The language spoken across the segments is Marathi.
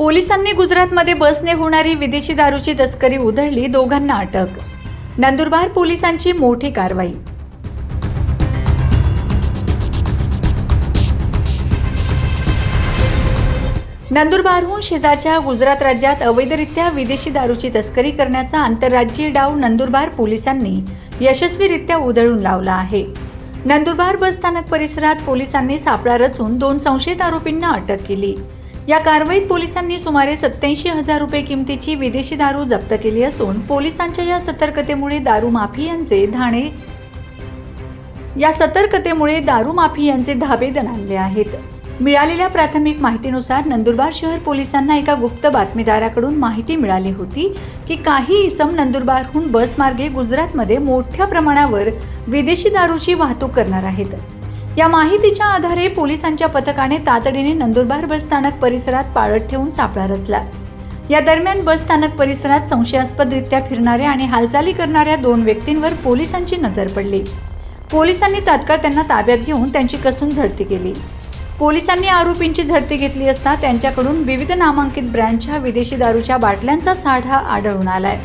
पोलिसांनी गुजरातमध्ये बसने होणारी विदेशी दारूची तस्करी उधळली, दोघांना अटक. नंदुरबार पोलिसांची मोठी कारवाई. नंदुरबारहून शेजारच्या गुजरात राज्यात अवैधरित्या विदेशी दारूची तस्करी करण्याचा आंतरराज्यीय डाव नंदुरबार पोलिसांनी यशस्वीरित्या उधळून लावला आहे. नंदुरबार बस स्थानक परिसरात पोलिसांनी सापळा रचून 2 संशयित आरोपींना अटक केली. या कारवाईत पोलिसांनी सुमारे 87,000 रुपये किमतीची विदेशी दारू जप्त केली असून पोलिसांच्या या सतर्कतेमुळे दारू माफियांचे धाबे दणाणले आहेत. मिळालेल्या प्राथमिक माहितीनुसार नंदुरबार शहर पोलिसांना एका गुप्त बातमीदाराकडून माहिती मिळाली होती की काही इसम नंदुरबारहून बसमार्गे गुजरातमध्ये मोठ्या प्रमाणावर विदेशी दारूची वाहतूक करणार आहेत. या माहितीच्या आधारे पोलिसांच्या पथकाने तातडीने नंदुरबार बस स्थानक परिसरात पाळत ठेवून सापळा रचला. या दरम्यान बस स्थानक परिसरात संशयास्पदरित्या फिरणाऱ्या आणि हालचाली करणाऱ्या 2 व्यक्तींवर पोलिसांची नजर पडली. पोलिसांनी तात्काळ त्यांना ताब्यात घेऊन त्यांची कसून झडती केली. पोलिसांनी आरोपींची झडती घेतली असता त्यांच्याकडून विविध नामांकित ब्रँडच्या विदेशी दारूच्या बाटल्यांचा साठा आढळून आलाय.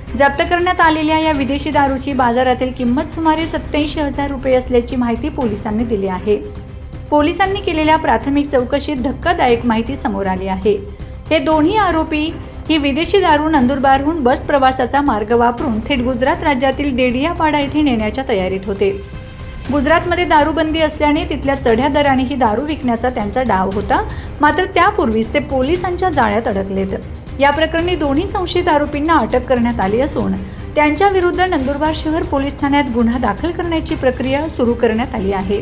जप्त करण्यात आलेल्या या विदेशी दारूची बाजारातील किंमत सुमारे 87,000 रुपये असल्याची माहिती पोलिसांनी दिली आहे. पोलिसांनी केलेल्या प्राथमिक चौकशीत धक्कादायक माहिती समोर आली आहे. हे दोन्ही आरोपी ही विदेशी दारू नंदुरबारहून बस प्रवासाचा मार्ग वापरून थेट गुजरात राज्यातील डेडियापाडा येथे नेण्याच्या तयारीत होते. गुजरातमध्ये दारूबंदी असल्याने तिथल्या चढ्या दराने ही दारू विकण्याचा त्यांचा डाव होता. मात्र त्यापूर्वीच ते पोलिसांच्या जाळ्यात अडकलेत. या प्रकरणी दोन्ही संशयित आरोपींना अटक करण्यात आली असून त्यांच्या विरुद्ध नंदुरबार शहर पोलीस ठाण्यात गुन्हा दाखल करण्याची प्रक्रिया सुरू करण्यात आली आहे.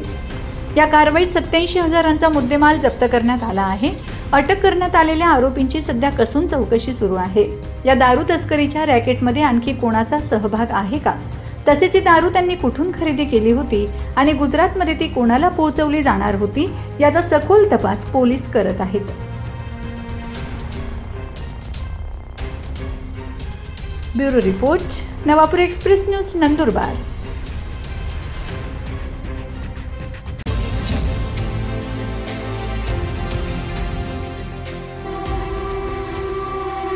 या कारवाईत 87,000चा मुद्देमाल जप्त करण्यात आला आहे. अटक करण्यात आलेल्या आरोपींची सध्या कसून चौकशी सुरू आहे. या दारू तस्करीच्या रॅकेटमध्ये आणखी कोणाचा सहभाग आहे का, तसेच ही दारू त्यांनी कुठून खरेदी केली होती आणि गुजरातमध्ये ती कोणाला पोहोचवली जाणार होती, याचा सखोल तपास पोलीस करत आहेत. Bureau report, Navapur express news, Nandurbar.